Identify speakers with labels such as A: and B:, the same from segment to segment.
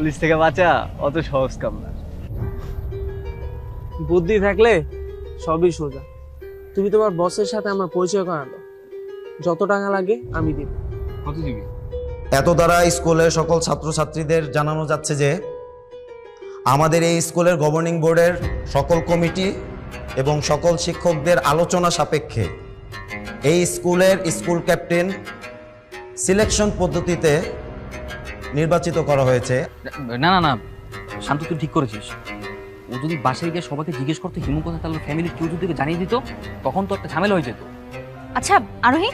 A: Police থেকে বাঁচা অত সহজ কাম না।
B: বুদ্ধি থাকলে সবই সোজা। তুমি তোমার বসের সাথে আমার পরিচয় করানো, যত টাকা লাগে আমি দিব।
A: কত দিবি?
C: এত দ্বারা স্কুলের সকল ছাত্রছাত্রীদের জানানো যাচ্ছে যে আমাদের এই স্কুলের গভর্নিং বোর্ডের সকল কমিটি এবং সকল শিক্ষকদের আলোচনা সাপেক্ষে এই স্কুলের স্কুল ক্যাপ্টেন সিলেকশন পদ্ধতিতে নির্বাচিত করা হয়েছে।
D: না না না শান্ত, তুই ঠিক করেছিস। ও যদি বাসায় গিয়ে সবাইকে জিজ্ঞেস করতো হিমু কথা, তাহলে ফ্যামিলির কেউ যদি জানিয়ে দিত তখন তো একটা ঝামেলা হয়ে যেত।
E: আচ্ছা আরোহী,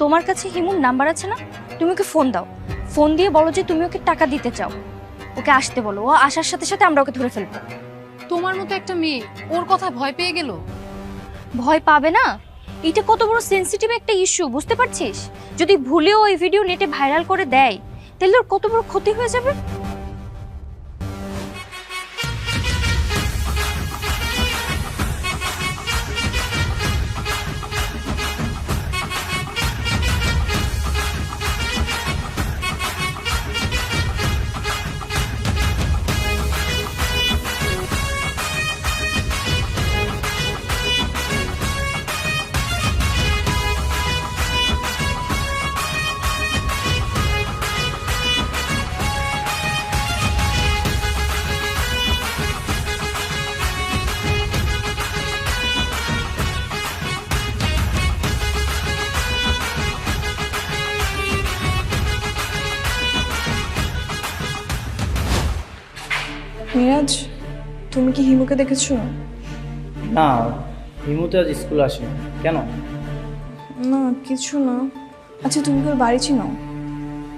E: তোমার কাছে হিমুর নাম্বার আছে না? তুমি ওকে ফোন দাও, ফোন দিয়ে বলো যে তুমি ওকে টাকা দিতে চাও, ওকে আসতে বলো। ও আসার সাথে সাথে আমরা ওকে ধরে ফেলবো।
F: তোমার মতো একটা মেয়ে ওর কথা ভয় পেয়ে গেল।
E: ভয় পাবে না? এটা কত বড় সেনসিটিভ একটা ইস্যু, বুঝতে পারছিস? যদি ভুলেও ওই ভিডিও নেটে ভাইরাল করে দেয় তাহলে ওর কত বড় ক্ষতি হয়ে যাবে।
G: মিরাজ, তুমি কি হিমুকে দেখেছো?
H: না, হিমু তো আজ স্কুল আসে। কেন?
G: না কিছু না। আচ্ছা তুমি কি ওর বাড়ি চিনো?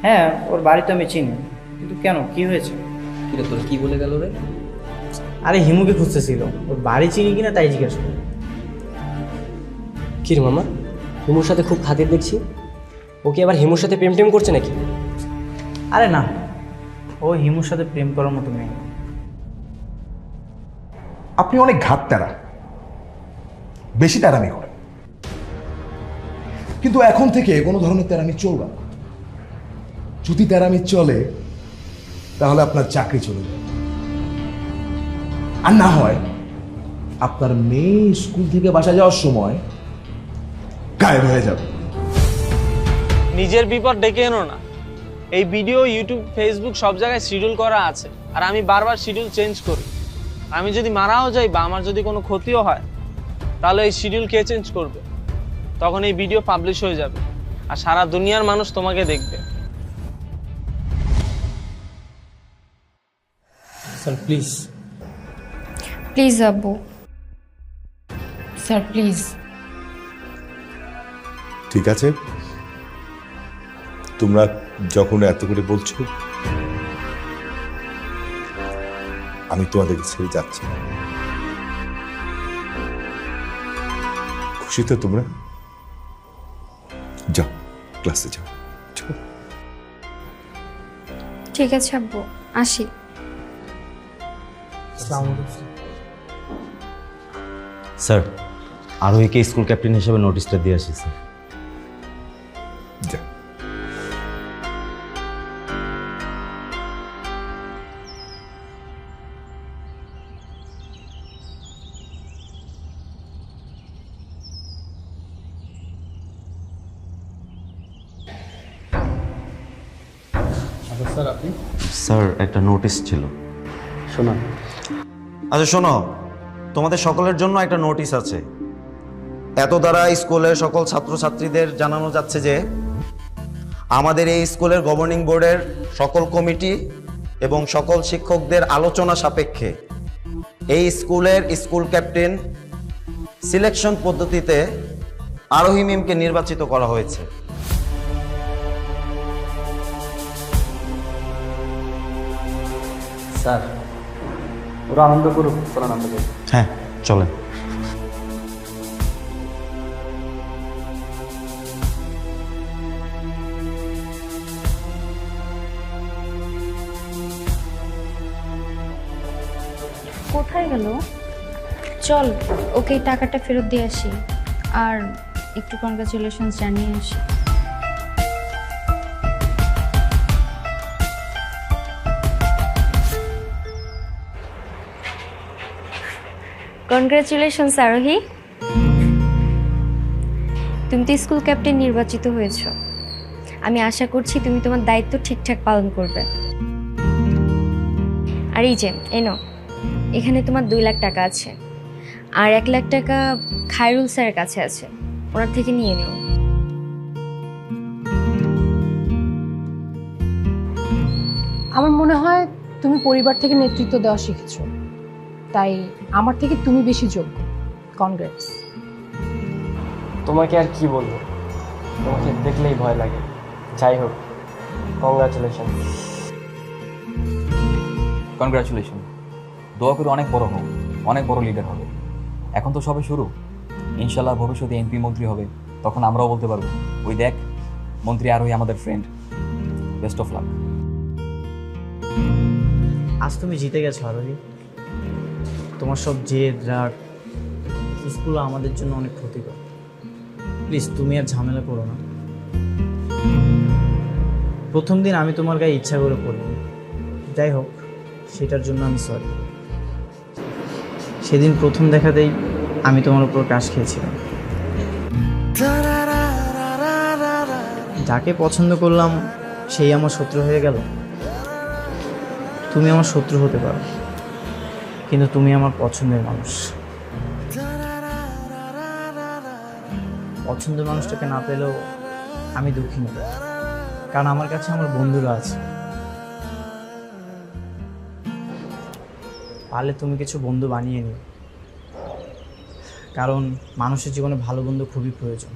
H: হ্যাঁ, ওর বাড়ি তো আমি চিনি, কিন্তু কেন, কি হয়েছে?
D: কিরে তোর কি বলে গেল রে?
H: আরে হিমুকে খুঁজতেছিল, ওর বাড়ি চিনি কিনা তাই জিজ্ঞাসা করি।
I: কি রে মামা, হিমুর সাথে খুব খাতির দেখছি। ও কি আবার হিমুর সাথে প্রেম টেম করছে নাকি?
H: আরে না, ও হিমুর সাথে প্রেম করার মতো মেয়ে।
J: আপনি অনেক ঘাত তেরা, বেশি তেরামি করেন, কিন্তু এখন থেকে কোনো ধরনের তেরামি চলবে না। যদি তেরামি চলে তাহলে আপনার চাকরি চলে যাবে, আর না হয় আপনার মেয়ে স্কুল থেকে বাসা যাওয়ার সময় গায়েব হয়ে যাবে।
B: নিজের বিপদ ডেকে এনো না। এই ভিডিও ইউটিউব, ফেসবুক সব জায়গায় শিডিউল করা আছে, আর আমি বারবার শিডিউল চেঞ্জ করি। আমি যদি মারাও যাই বা আমার যদি কোনো ক্ষতিও হয়, তাহলে এই শিডিউল কে চেঞ্জ করবে? তখন এই ভিডিও পাবলিশ হয়ে যাবে আর সারা দুনিয়ার মানুষ তোমাকে দেখবে।
I: Sir please.
F: প্লিজ আব্বু, স্যার প্লিজ।
K: ঠিক আছে, তোমরা যখন এত করে বলছো, আমি তোমাদেরকে ছেড়ে যাচ্ছি। খুশি তো তোমরা? যাও, ক্লাসে যাও।
F: ঠিক আছে আব্বু, আসি।
C: স্যার, আরোহীকে স্কুল ক্যাপ্টেন হিসেবে নোটিশটা দিয়ে আসি স্যার।
K: যা।
C: স্যার একটা নোটিশ ছিল।
I: শোনা।
C: আচ্ছা শোনো, তোমাদের সকলের জন্য একটা নোটিশ আছে। এত দ্বারা স্কুলের সকল ছাত্রছাত্রীদের জানানো যাচ্ছে যে আমাদের এই স্কুলের গভর্নিং বোর্ডের সকল কমিটি এবং সকল শিক্ষকদের আলোচনা সাপেক্ষে এই স্কুলের স্কুল ক্যাপ্টেন সিলেকশন পদ্ধতিতে আরোহী মিমকে নির্বাচিত করা হয়েছে।
I: স্যার, ওরা আনন্দ করুক, তোরা আনন্দ করুক।
C: হ্যাঁ চলেন।
E: কোথায় গেল? চল ওকে এই টাকাটা ফেরত দিয়ে আসি আর একটু কনগ্রাচুলেশনস জানিয়ে আসি। কনগ্রাচুলেশনস আরোহী, তুমি তো স্কুল ক্যাপ্টেন নির্বাচিত হয়েছো। আমি আশা করছি তুমি তোমার দায়িত্ব ঠিকঠাক পালন করবে। আর এই যে এনো, এখানে তোমার 2 লাখ টাকা আছে, আর 1 লাখ টাকা খায়রুল স্যারের কাছে আছে, ওনার থেকে নিয়ে নিও।
F: আমার মনে হয় তুমি পরিবার থেকে নেতৃত্ব দেওয়া শিখেছো, তাই আমার থেকে তুমি বেশি যোগ্য। কনগ্রেটস।
I: তোমাকে আর কি বলবো, তোমাকে দেখলেই ভয় লাগে। যাই হোক, কংগ্রাচুলেশন।
D: কনগ্রাচুলেশন। দোয়া করে অনেক বড় হোক, অনেক বড় লিডার হবে। এখন তো সবে শুরু, ইনশাল্লাহ ভবিষ্যতে এমপি মন্ত্রী হবে, তখন আমরাও বলতে পারবো ওই দেখ মন্ত্রী আরোহী আমাদের ফ্রেন্ড। Best of luck.
H: আজ তুমি জিতে গেছো আরোহী। তোমার সব জেদ রাগ স্কুল আমাদের জন্য অনেক ক্ষতিকর। প্লিজ তুমি আর ঝামেলা করো না। প্রথম দিন আমি তোমার গায়ে ইচ্ছা করে পড়িনি, যাই হোক সেটার জন্য আমি সরি। সেদিন প্রথম দেখাতেই আমি তোমার উপর ক্রাশ খেয়েছিলাম। যাকে পছন্দ করলাম সেই আমার শত্রু হয়ে গেল। তুমি আমার শত্রু হতে পারো, কিন্তু তুমি আমার পছন্দের মানুষ। পছন্দের মানুষটাকে না পেলেও আমি দুঃখী নই, কারণ আমার কাছে আমার বন্ধুরা আছে। পারলে তুমি কিছু বন্ধু বানিয়ে নিও, কারণ মানুষের জীবনে ভালো বন্ধু খুবই প্রয়োজন।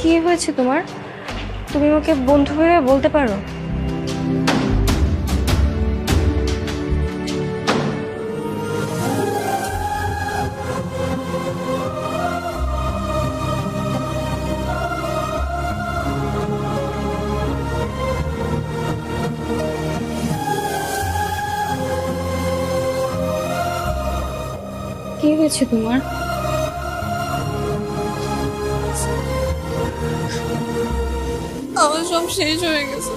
E: কি হয়েছে তোমার? তুমি আমাকে বন্ধু ভেবে বলতে পারো? কি হয়েছে তোমার?
G: আমার সব শেষ হয়ে গেছে।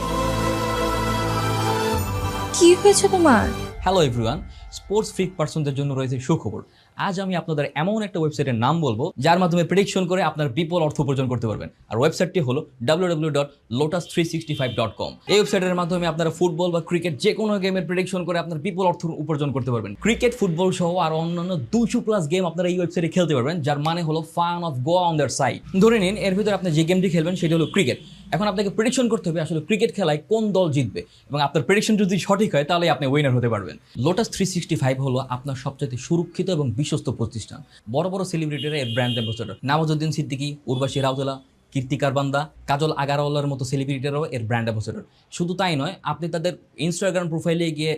E: কি হয়েছে তোমার?
D: হ্যালো এভরিওয়ান, স্পোর্টস ফ্রিক পার্সনদের জন্য রয়েছে সুখবর। আজ আমি আপনাদের এমন একটা ওয়েবসাইটের নাম বলবো যার মাধ্যমে প্রেডিকশন করে আপনার বিপুল অর্থ উপার্জন করতে পারবেন। আর ওয়েবসাইটটি হলো www.lotus365.com। এই ওয়েবসাইটের মাধ্যমে আপনারা ফুটবল বা ক্রিকেট যে কোনো গেমের প্রেডিকশন করে আপনার বিপুল অর্থ উপার্জন করতে পারবেন। ক্রিকেট, ফুটবল সহ আর অন্যান্য 200+ গেম আপনারা এই ওয়েবসাইটে খেলতে পারবেন, যার মানে হলো fun of go on their side. ধরে নিন এর ভিতরে আপনি যে গেমটি খেলবেন সেটা হলো ক্রিকেট। এখন আপনাকে প্রেডিকশন করতে হবে আসলে ক্রিকেট খেলায় কোন দল জিতবে, এবং আপনার প্রেডিকশন যদি সঠিক হয় তাহলে আপনি উইনার হতে পারবেন। লোটাস 365 হলো আপনার সবচেয়ে সুরক্ষিত এবং বিশ্বস্ত প্রতিষ্ঠান। বড় বড় সেলিব্রিটিরা এর ব্র্যান্ড অ্যাম্বাসেডর। নওয়াজুদ্দিন সিদ্দিকী, উর্বশী রাউতোলা, কীর্তি কারবান্দা, কাজল আগারওয়ালার মতো সেলিব্রিটিরাও এর ব্র্যান্ড অ্যাম্বাসেডর। শুধু তাই নয়, আপনি তাদের ইনস্টাগ্রাম প্রোফাইলে গিয়ে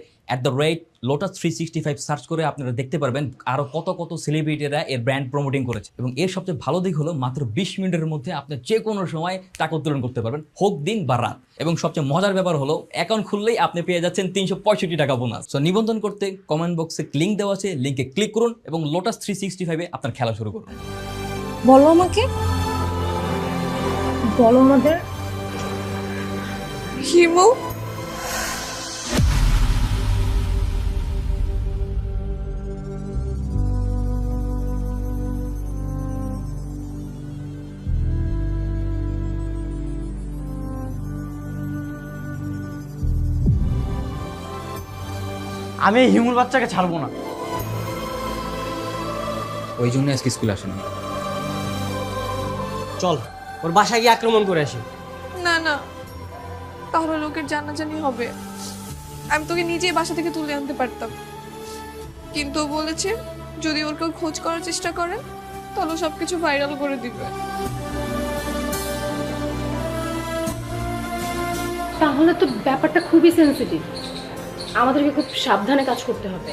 D: @lotus365 সার্চ করে আপনারা দেখতে পারবেন আরও কত কত সেলিব্রিটিরা এর ব্র্যান্ড প্রমোটিং করেছে। এবং এর সবচেয়ে ভালো দিক হলো মাত্র 20 মিনিটের মধ্যে আপনি যে কোনো সময় টাকা উত্তোলন করতে পারবেন, হোক দিন বা রাত। এবং সবচেয়ে মজার ব্যাপার হলো অ্যাকাউন্ট খুললেই আপনি পেয়ে যাচ্ছেন 365 টাকা বোনাস। সো নিবন্ধন করতে কমেন্ট বক্সে লিঙ্ক দেওয়া আছে, লিঙ্কে ক্লিক করুন এবং লোটাস 365 আপনার খেলা শুরু করুন।
E: বলো আমাকে, বলো আমাদের।
G: হিমু,
H: আমি এই হিমুর বাচ্চাকে ছাড়বো না।
D: ওই জন্য আজকে স্কুলে আসেনি।
I: চল ওর বাসায় গিয়ে আক্রমণ করে আসি।
G: না না, তাহলে লোকের জানাজানি হবে। আমি তোকে নিজেই বাসা থেকে তুলে আনতে পারতাম, কিন্তু ও বলেছে যদি ওর কেউ খোঁজ করার চেষ্টা করে তাহলে সবকিছু ভাইরাল করে দিবে।
F: তাহলে তো ব্যাপারটা খুবই সেন্সিটিভ। আমাদেরকে খুব সাবধানে কাজ করতে হবে,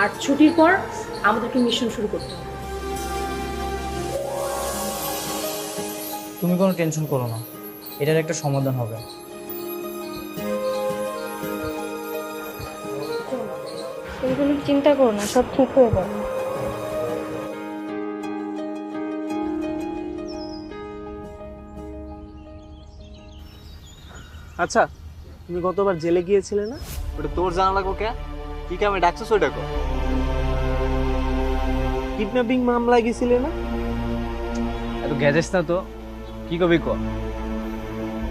F: আর ছুটির পর আমাদেরকে মিশন শুরু করতে হবে।
H: তুমি কোনো টেনশন করো না, এটার একটা সমাধান হবে।
E: তুমি কোনো চিন্তা করো না, সব ঠিক হয়ে যাবে।
B: আচ্ছা, তুমি গতবার জেলে গিয়েছিলে না?
A: ওটা তোর জানা লাগবো কে? কি কামে ডাকছিস ওইটা কর।
B: কিডন্যাপিং মামলায় গেছিলে না?
A: এত গ্যাজেস না তো, কি কবি ক?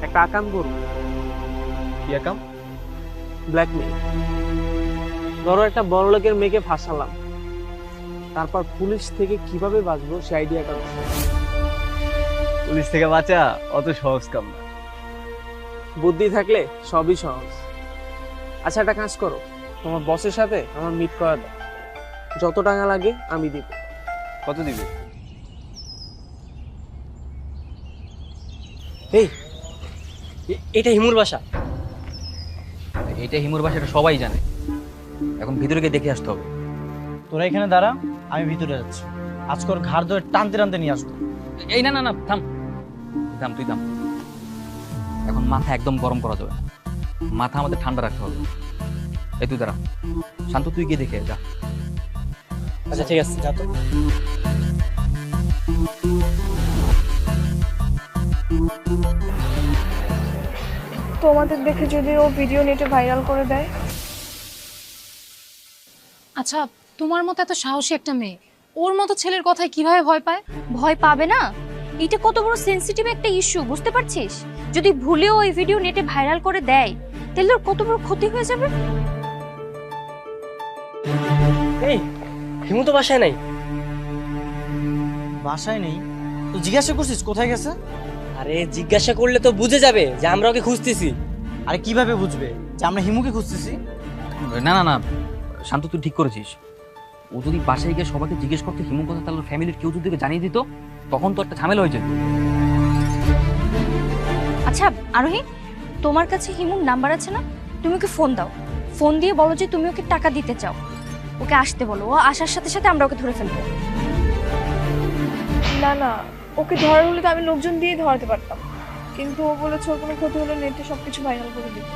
B: একটা আকাম করো,
A: কি একাম?
B: ব্ল্যাকমেল। ধরো একটা বড় লোকের মেয়েকে ফাঁসালাম, তারপর পুলিশ থেকে কিভাবে বাঁচবো সেই আইডিয়াটা।
A: পুলিশ থেকে বাঁচা অত সহজ কাম না।
B: বুদ্ধি থাকলে সবই সহজ। আচ্ছা, একটা কাজ করো, তোমার বসের সাথে আমার মিট করা দাও, যত টাকা লাগে আমি দিব।
A: কত দিবি?
I: এই এটা হিমুর বাসা।
D: এইটা হিমুর বাসা, এটা সবাই জানে। এখন ভিতরে গিয়ে দেখে আসতে হবে।
H: তোরা এখানে দাঁড়া, আমি ভিতরে যাচ্ছি। আজকের ঘাড় ধরে টানতে টানতে নিয়ে আসবো।
D: এই না না না, থাম থাম, তুই থাম। এখন মাথা একদম গরম করা যাবে না, মাথা আমাদের ঠান্ডা রাখতে হবে। এই তুই দাঁড়া, শান্ত, তুই গিয়ে দেখে যা।
I: আচ্ছা ঠিক আছে, যা তো।
G: তোমাদের দেখে যদি ও ভিডিও নেটে ভাইরাল করে দেয়?
F: আচ্ছা, তোমার মতো এত সাহসী একটা মেয়ে ওর মতো ছেলের কথায় কিভাবে ভয় পায়?
E: ভয় পাবে না? এটা কত বড় সেনসিটিভ একটা ইস্যু, বুঝতে পারছিস? যদি ভুলেও ওই ভিডিও নেটে ভাইরাল করে দেয় তাহলে ওর কত বড় ক্ষতি হয়ে যাবে।
I: এই হিমু তো বাসায় নাই।
H: বাসায় নেই তো জিজ্ঞাসা করছিস কোথায় গেছে?
I: আরে জিজ্ঞাসা করলে তো বুঝে যাবে যে আমরা ওকে খুঁজতেছি।
H: আরে কিভাবে বুঝবে যে আমরা হিমুকে খুঁজতেছি?
D: না না না, শান্ত, তুই ঠিক করেছিস। ও যদি বাসায় গিয়ে সবাইকে জিজ্ঞেস করতে হিমুর কথা, তাহলে ফ্যামিলির কেউ যদি ওকে জানিয়ে দিত, তখন তো একটা ঝামেলা হয়ে যেত।
E: আচ্ছা আরোহী, তোমার কাছে হিমুর নাম্বার আছে না? তুমি ওকে ফোন দাও, ফোন দিয়ে বলো যে তুমি ওকে টাকা দিতে চাও, ওকে আসতে বলো। ও আসার সাথে সাথে আমরা ওকে ধরে ফেলবো।
G: না না, ওকে ধরার হলে তো আমি লোকজন দিয়ে ধরাতে পারতাম, কিন্তু ও বলেছে ওর কোনো ক্ষতি হলে নেটে সবকিছু ভাইরাল করে দিবে।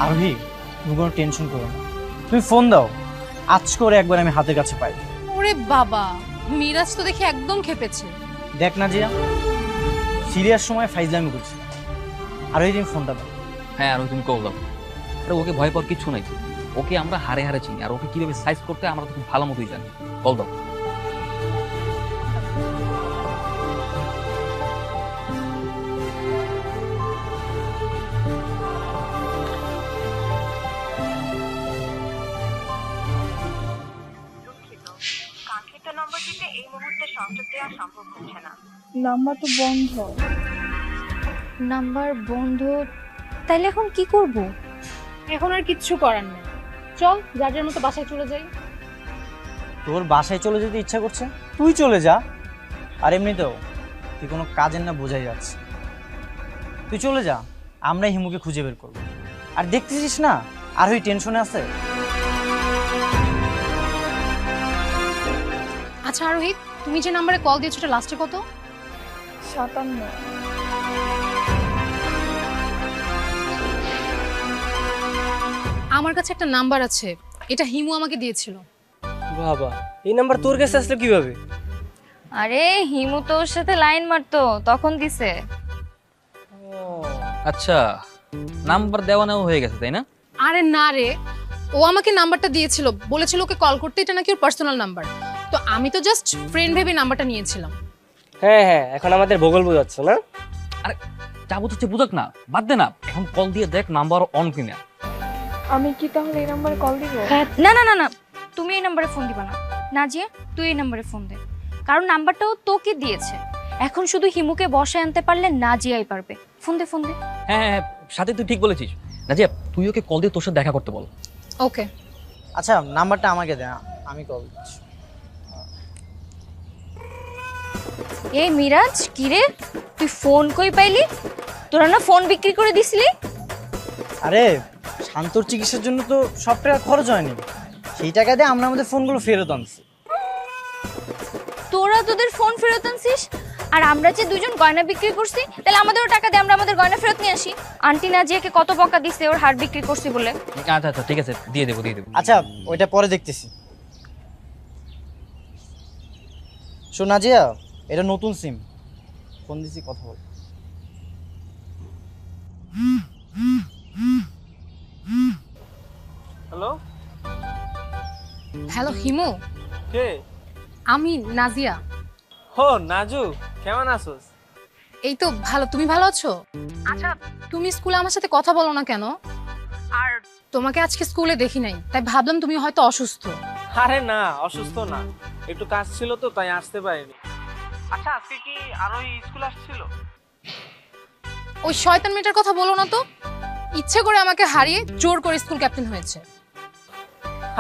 H: আরোহী, তুমি কোনো টেনশন করো না, তুমি ফোন দাও, আজ করে একবার আমি হাতের কাছে পাই।
F: ওরে বাবা, মিরাজ তো দেখি একদম খেপেছে।
H: দেখ না জিয়া, সিরিয়াস সময় ফাইজলামি করছি। আরোহী, তুমি ফোনটা দাও।
D: হ্যাঁ, আর তুমি কল দাও। আরে ওকে ভয় পাওয়ার কিচ্ছু নাই, ওকে আমরা হারে হারে চিনি, আর ওকে কিভাবে সাইজ করতে আমরা তো খুব ভালো মতোই জানি। কল দাও।
G: নাম্বার তো বন্ধ।
E: নাম্বার বন্ধ? তাইলে এখন কি করব?
F: এখন আর কিচ্ছু করার নেই, চল যার যার মতো বাসায় চলে যাই।
H: তোর বাসায় চলে যেতে ইচ্ছা করছে, তুই চলে যা। আর এমনিতেও তুই কোনো কাজের না বোঝাই যাচ্ছে। তুই চলে যা, আমরাই হিমুকে খুঁজে বের করবো। আর দেখতেছিস না আরোহী টেনশনে আছে।
F: আচ্ছা আরোহী, তুমি যে নাম্বারে কল দিয়েছো ওটা লাস্টে কত?
G: 57।
F: আমার কাছে একটা নাম্বার আছে, এটা হিমু আমাকে দিয়েছিল।
I: বাবা, এই নাম্বার তোর কাছে আসলো কিভাবে?
E: আরে হিমু তো ওর সাথে লাইন মারতো, তখন দিছে।
D: আচ্ছা, নাম্বার দেওয়া নেওয়া হয়ে গেছে, তাই না?
F: আরে না রে, ও আমাকে নাম্বারটা দিয়েছিল, বলেছিল ওকে কল করতে, এটা নাকি ওর পার্সোনাল নাম্বার। তো আমি তো জাস্ট ফ্রেন্ড ভেবে নাম্বারটা নিয়েছিলাম।
I: হ্যাঁ হ্যাঁ, এখন আমাদের ভূগোল বোঝাচ্ছ না?
D: আরে যা বুঝছে বুঝাক না, বাদ দে না, এখন কল দিয়ে দেখ নাম্বার অন কিনা।
G: আমি কি তাহলে এই নাম্বারে কল দিব?
E: না না না না, তুমি এই নাম্বারে ফোন দিবা না। নাজিয়া, তুই এই নাম্বারে ফোন দে, কারণ নাম্বারটাও তোকে দিয়েছে। এখন শুধু হিমুকে বসায় আনতে পারলে নাজিয়াই পারবে। ফোন দে, ফোন দে।
D: হ্যাঁ হ্যাঁ, সাথে তুই ঠিক বলেছিস। নাজিয়া, তুই ওকে কল দিয়ে তোর সাথে দেখা করতে বল।
F: ওকে।
H: আচ্ছা, নাম্বারটা আমাকে দে, আমি কল দিচ্ছি।
E: এই মিরাজ, কি রে তুই ফোন কই পাইলি? তোরা না ফোন বিক্রি করে দিছিলি?
H: আরে শান্তর চিকিৎসার জন্য তো সব টাকা খরচ হয়নি, সেই টাকা দিয়ে আমরা আমাদের ফোনগুলো ফেরত আনছি।
E: তোরা তোদের ফোন ফেরত আনছিস? আর আমরা যে দুজন গয়না বিক্রি করছি তাহলে আমাদেরও টাকা দিয়ে আমরা আমাদের গয়না ফেরত নিয়ে আসি। আন্টি নাজিয়াকে কত বকা দিছে ওর হার বিক্রি করছি বলে।
D: আচ্ছা আচ্ছা ঠিক আছে, দিয়ে দেবো।
H: আচ্ছা ওইটা পরে দেখতেছি। শোন নাজিয়া, এটা নতুন সিম, ফোন দিছি, কথা বল।
B: হ্যালো,
F: হ্যালো হিমু,
B: কে?
F: আমি নাজিয়া।
B: হো নাজু, কেমন আছোস?
F: এই তো ভালো, তুমি ভালো আছো? আচ্ছা তুমি স্কুলে আমার সাথে কথা বলো না কেন? আর তোমাকে আজকে স্কুলে দেখি নাই, তাই ভাবলাম তুমি হয়তো অসুস্থ।
B: আরে না, অসুস্থ না, একটু কাজ ছিল তো তাই আসতে পারিনি। আচ্ছা আজকে কি আরোই স্কুল আসছিল?
F: ওই শয়তান মেয়েটার কথা বলো না তো, ইচ্ছে করে আমাকে হারিয়ে জোর করে স্কুল ক্যাপ্টেন হয়েছে।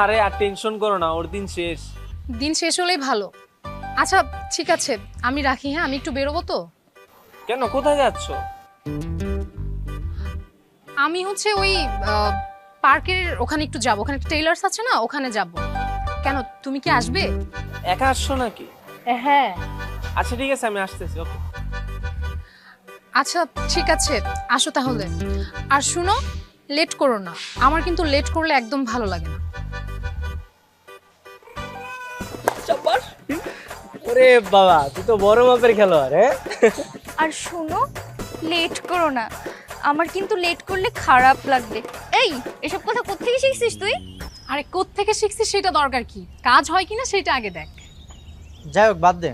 B: আরে আর টেনশন করো না, ওর দিন শেষ।
F: দিন শেষ হলেই ভালো। আচ্ছা ঠিক আছে, আমি রাখি, হ্যাঁ আমি একটু বেরোবো তো।
B: কেন, কোথায় যাচ্ছ?
F: আমি হচ্ছে ওই পার্কের ওখানে একটু যাবো, ওখানে একটা টেইলার্স আছে না, ওখানে যাব। কেন তুমি কি আসবে?
B: একা আসছো নাকি?
F: হ্যাঁ।
B: আচ্ছা ঠিক আছে, আমি আসতেছি। ওকে
F: আচ্ছা ঠিক আছে, আসো তাহলে। আর শুনো, লেট করো না, আমার কিন্তু লেট করলে একদম ভালো লাগে না।
I: ওরে বাবা, তুই তো বড় মাপের খেলোয়াড়।
E: আর শোনো, লেট করো না, আমার কিন্তু লেট করলে খারাপ লাগবে। এই এসব কথা কোত্থেকে শিখছিস তুই?
F: আরে কোত্থেকে শিখছিস সেটা দরকার কি, কাজ হয় কিনা সেটা আগে দেখ।
H: যাই হোক বাদ দে,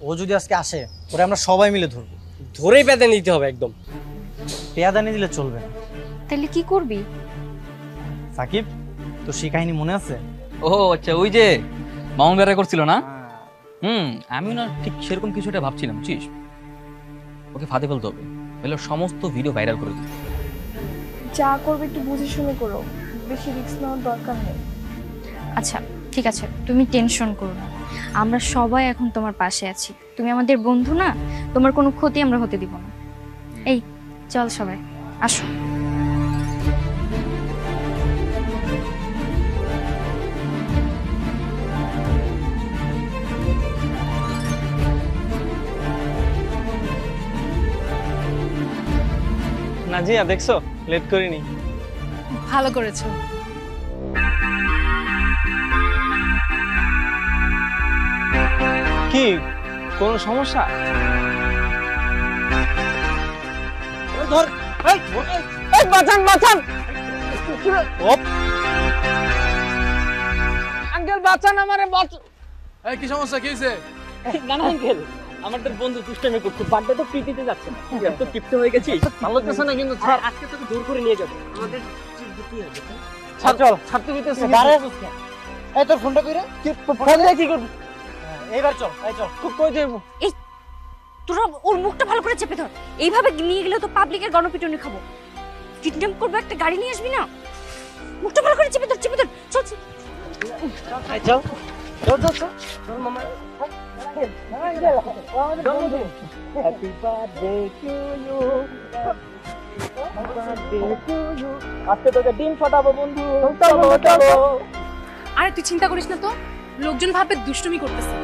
H: ও যদি আজকে আসে ওরে আমরা সবাই মিলে ধরবো।
I: ধরেই পেতে নিতে হবে একদম।
H: পেয়াদানি দিলে চলবে না।
E: তাহলে কি করবি?
H: সাকিব, তোর সেই কাহিনী মনে আছে?
D: ও আচ্ছা, ওই যে মামুন বেড়া করছিল না? আমিও না ঠিক সেরকম কিছু একটা ভাবছিলাম, বুঝছিস? ওকে ফাঁদে ফেলতে হবে, তাহলে সমস্ত ভিডিও ভাইরাল করে দিবে।
G: যা করবে একটু বুঝে শুনে করো, বেশি রিস্ক নেওয়ার দরকার নেই।
E: আচ্ছা ঠিক আছে, তুমি টেনশন করো না, আমরা সবাই এখন তোমার পাশে আছি। তুমি আমাদের বন্ধু না, তোমার কোনো ক্ষতি আমরা হতে দিব না। এই চল সবাই আসো।
B: নাজিয়া দেখছো, লেট করিনি।
F: ভালো করেছো।
B: কি কোনো সমস্যা?
H: ধর,
B: বাঁচান বাঁচান, আঙ্কেল বাঁচান আমারে, বাঁচান।
A: এই কি সমস্যা, কি হয়েছে?
I: না না আঙ্কেল, আমাদের বন্ধু দুষ্টামি করছে, বার্থডে তো প্রীতিতে যাচ্ছে না, এত কিপ্টে হয়ে গেছিস।
B: ভালো লাগতেছে না কিন্তু।
I: আজকে তোকে দূর করে নিয়ে যাবো, আমাদের কি হবে?
B: চল ছাড়তে দিতেছি।
H: দাঁড়ায় আছিস কেন? এই তোর ফোনটা কইরা
B: ফোন দিয়ে কি করবি?
H: এইবার চল, এই চল।
B: কই যাবো?
E: এই তোরা ওর মুখটা ভালো করে চেপে ধর, এইভাবে নিয়ে গেলে তো পাবলিকের গণপিটুনি খাবো। কিডন্যাপ করবো, একটা গাড়ি নিয়ে আসবি না। মুখটা ভালো করে চেপে ধর, চেপে ধর। চল চল
H: এই চল, চল চল চল।
I: তোর মামা হ্যাপি বার্থডে টু ইউ, আজকে তোকে ডিম ফাটাবো বন্ধু। চলো চলো।
F: আরে তুই চিন্তা করিস না তো, লোকজন ভাবে দুষ্টুমি করতেছে।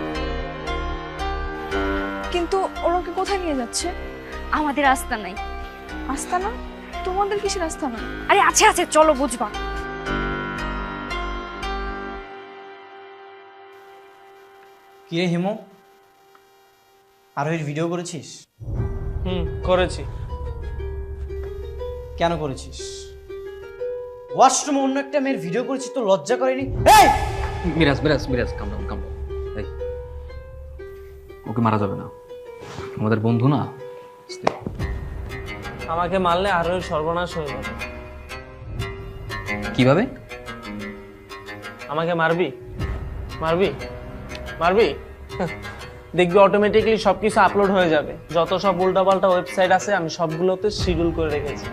G: কিন্তু ওরাকে কোথায় নিয়ে যাচ্ছে?
E: আমাদের আস্থা নাই।
G: আস্তানা? তোমাদের কিসের আস্তানা?
E: আরে আছে আছে, চলো বুঝবা।
H: কি রে হিমু, আরোহীর ভিডিও করেছিস?
B: করেছি।
H: কেন করেছিস? ওয়াশরুমে অন্য একটা মেয়ের ভিডিও করেছিস, তো লজ্জা করেনি? এই
D: মিরাজ মিরাজ মিরাজ, কাম ডাউন কাম ডাউন। এই ওকে মারা যাবে না, আমাদের বন্ধু না।
B: আমাকে মারলে আরো সর্বনাশ হয়ে যাবে।
D: কিভাবে?
B: আমাকে মারবি মারবি মারবি, দেখবি অটোমেটিকলি সবকিছু আপলোড হয়ে যাবে। যত সব উল্টাপাল্টা ওয়েবসাইট আছে আমি সবগুলোতে শিডিউল করে রেখেছি।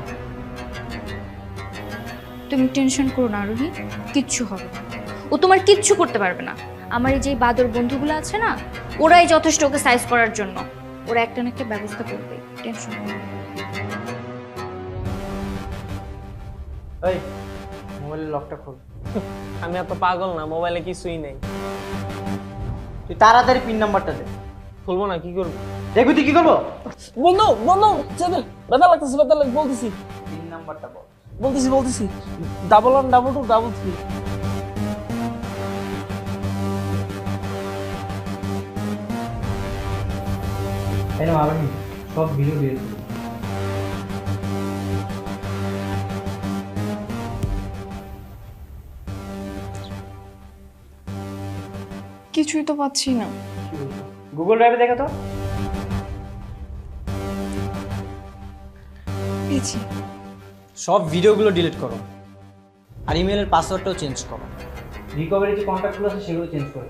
E: তুমি টেনশন করো না আরোহী, কিচ্ছু হবে না। ও তোমার কিচ্ছু করতে পারবে না। আমার এই যে বাদর বন্ধুগুলো আছে না, ওরাই যথেষ্ট ওকে সাইজ করার জন্য। ওরা একটা না একটা ব্যবস্থা করবে, টেনশন করো না।
H: এই মোবাইলের লকটা খোল।
B: আমি এত পাগল না, মোবাইলে কিছুই নেই।
H: তুই তাড়াতাড়ি পিন নাম্বারটা দে।
B: খুলবো না, কি করবো?
H: দেখবি তুই কি করবো?
B: বন্ধু বন্ধু ব্যথা লাগতেছে বলতেছি
H: 3 নাম্বারটা বল।
B: বলতেছি ডাবল 1 ডাবল 2 ডাবল 3।
H: এই না আরোহী, সব ভিডিও দিয়েছি।
G: কিছুই তো পাচ্ছি না।
H: গুগল ড্রাইভে দেখো তো।
G: পেয়েছি।
H: সব ভিডিওগুলো ডিলিট করো আর ইমেলের পাসওয়ার্ডটাও চেঞ্জ করো। রিকভারি যে কন্ট্যাক্টগুলো আছে সেগুলো চেঞ্জ করো।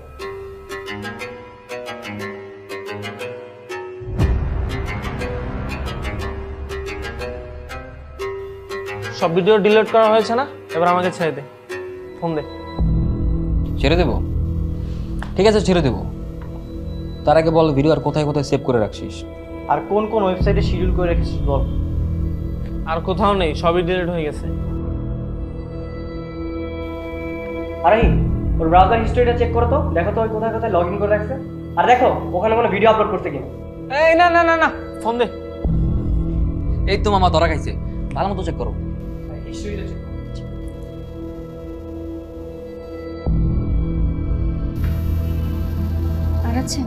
B: সব ভিডিও ডিলিট করা হয়েছে না? এবার আমাকে ছেড়ে দে, ফোন দে।
D: ছেড়ে দেবো? ঠিক আছে ছেড়ে দেবো। তার আগে বল ভিডিও আর কোথায় কোথায় সেভ করে রাখছিস?
H: আর কোন কোন ওয়েবসাইটে শিডিউল করে রেখেছিস বল।
B: আর কোথাও নেই, সবই ডিলিট হয়ে গেছে।
H: আরোহী, ওর ব্রাউজার হিস্ট্রিটা চেক করো তো, দেখো তো ওই কোথায় কোথায় লগ ইন করে রাখছে। আর দেখো ওখানে কোনো ভিডিও আপলোড করতে কিনা।
B: এই না না না না, ফোন দে।
D: এই তো মামা ধরা খাইছে, ভালো মতো চেক করো।
H: হিস্ট্রিটা চেক।
E: আর আছে?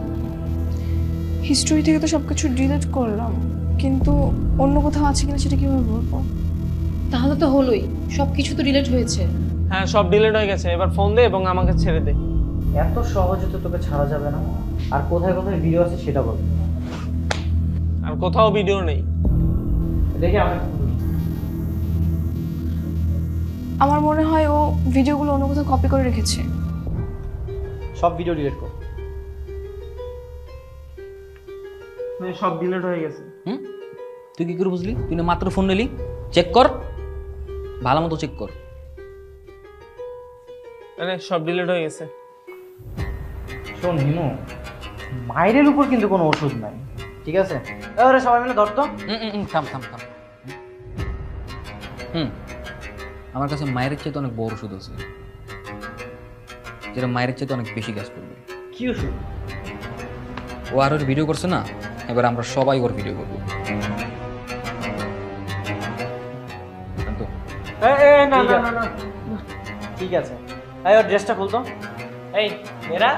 G: হিস্ট্রি থেকে তো সবকিছু ডিলিট করলাম, কিন্তু অন্য কোথাও আছে কিনা সেটা কিভাবে বলবো?
F: তাহলে তো হলোই, সবকিছু তো ডিলিট হয়েছে।
B: হ্যাঁ সব ডিলিট হয়ে গেছে, এবার ফোন দে এবং আমাকে ছেড়ে দে।
H: এত সহজে তো তোকে ছাড়া যাবে না। আর কোথায় কোথায় ভিডিও আছে সেটা বল।
B: আর কোথাও ভিডিও নেই।
H: দেখি আমি
G: আমার মনে হয় ও ভিডিওগুলো অন্য কোথাও কপি করে রেখেছে।
H: সব ভিডিও ডিলিট কর।
B: সব ডিলিট হয়ে গেছে।
D: তুই কি করে বুঝলি? তুই না মাত্র ফোন নিলি। চেক কর, ভালো মতো চেক কর।
B: আরে সব ডিলিট হয়ে গেছে।
H: শোন হিমু, মায়ের উপর কিন্তু কোনো ওষুধ নাই, ঠিক আছে? এবারে সবাই মিলে ধর তো।
D: থাম থাম থাম। আমার কাছে মায়ের চাইতে অনেক বড় ওষুধ আছে, যেটা মায়ের চাইতে অনেক বেশি কাজ করবে।
H: কি ওষুধ?
D: ও আর ওর ভিডিও করছে না, এবার আমরা সবাই ওর ভিডিও করবো।
B: না না না না,
H: ঠিক আছে। এই ওর ড্রেসটা খুলতো। এই মেয়েরা,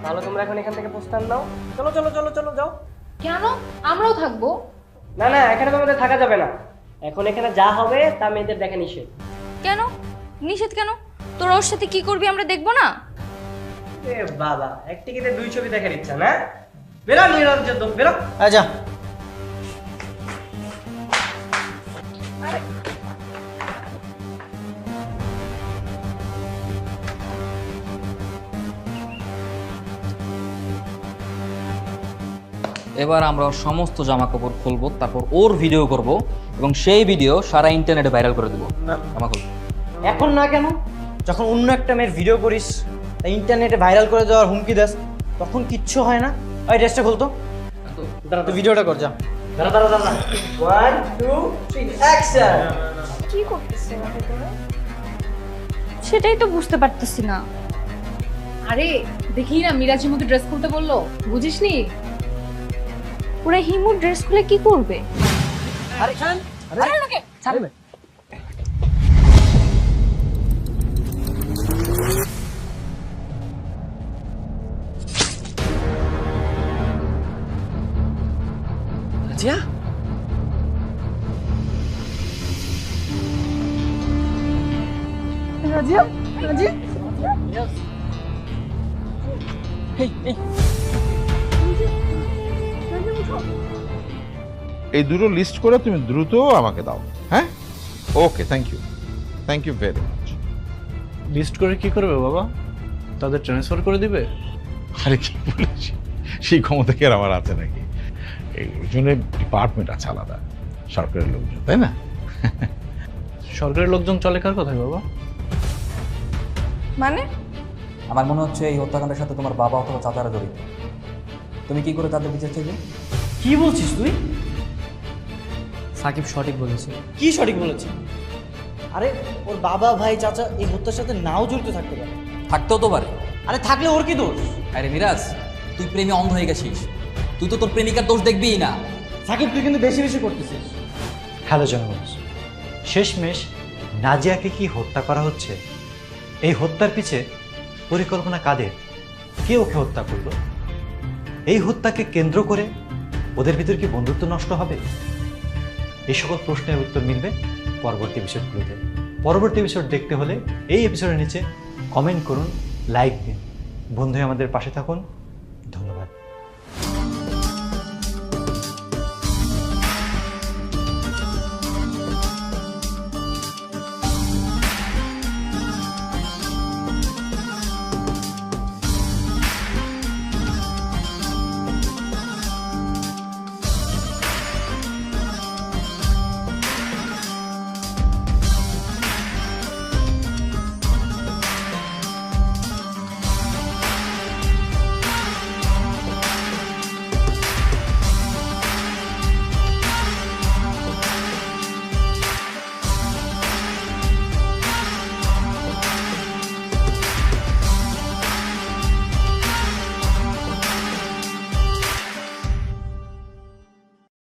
H: তাহলে তোমরা এখন এখান থেকে প্রস্থান নাও। চলো চলো চলো চলো যাও।
F: কেন? আমরাও থাকবো।
H: না না, এখানে তোমাদের থাকা যাবে না। এখন এখানে যা হবে তা মেয়েদের দেখা নিষেধ।
E: কেন নিষেধ কেন? তোরা ওর সাথে কি করবি আমরা দেখবো না?
H: এ বাবা, এক টিকিটে 2 ছবি দেখার ইচ্ছা না? বেরো নিরঞ্জন, তো বেরো। আচ্ছা
D: এবার আমরা ওর সমস্ত জামা কাপড় খুলবো, তারপর ওর ভিডিও করব এবং সেই ভিডিও সারা ইন্টারনেটে ভাইরাল করে দেবো। জামা খুল।
H: এখন না কেন? যখন অন্য একটা মেয়ের ভিডিও করিস, ইন্টারনেটে ভাইরাল করে দেওয়ার হুমকি দেস, তখন কিচ্ছু হয় না। ওই ড্রেসটা খুলতো। দাঁড়া, তুই ভিডিওটা কর, যা। দাঁড়া দাঁড়া দাঁড়া। 1 2 3 অ্যাকশন।
E: কি করতেছে তোরা? সেটাই তো বুঝতে পারতেছি না।
F: আরে দেখি না, মিরাজের মতো ড্রেস খুলতে বললো, বুঝিসনি?
E: ওরা হিমুর ড্রেস খুলে কি করবে?
H: আরে
F: আরে ওকে ছাড়বে।
B: রাজিয়া,
G: রাজিয়া, রাজিয়া,
L: এই দুটো লিস্ট করে তুমি দ্রুত আমাকে দাও। হ্যাঁ, okay, thank you very much.
A: List করে কি করবে বাবা? তাদের ট্রান্সফার করে দিবে?
L: আরে কি বলেছি, সেই ক্ষমতা কি আর আমার আছে নাকি? এই জন্য ডিপার্টমেন্ট আছে আলাদা, সরকারের লোকজন, তাই না?
A: সরকারের লোকজন চলে কার কথায় বাবা?
G: মানে
D: আমার মনে হচ্ছে এই হত্যাকাণ্ডের সাথে তোমার বাবা অথবা চাচারা জড়িত। তুমি কি করে তাদের বিচার চাইবে?
H: কি বলছিস তুই?
I: সাকিব সঠিক বলেছে।
H: কি সঠিক বলেছে? আরে ওর বাবা, ভাই, চাচা এই হত্যার সাথে নাও জড়িত থাকতে পারে।
D: থাকতেও তো পারে।
H: আরে থাকলে ওর কি দোষ?
D: আরে মিরাজ, তুই প্রেমে অন্ধ হয়ে গেছিস। তুই তো তোর প্রেমিকার দোষ দেখবিই না।
H: সাকিব, তুই কিন্তু বেশি বেশি করতেছিস। হ্যালো জনগণ, শেষমেশ নাজিয়াকে কি হত্যা করা হচ্ছে? এই হত্যার পিছে পরিকল্পনা কাদের? কে ওকে হত্যা করলো? এই হত্যাকে কেন্দ্র করে ওদের ভিতর কি বন্ধুত্ব নষ্ট হবে? এই সকল প্রশ্নের উত্তর মিলবে পরবর্তী এপিসোডগুলোতে। পরবর্তী এপিসোড দেখতে হলে এই এপিসোডের নিচে কমেন্ট করুন, লাইক দিন, বন্ধু হয়ে আমাদের পাশে থাকুন।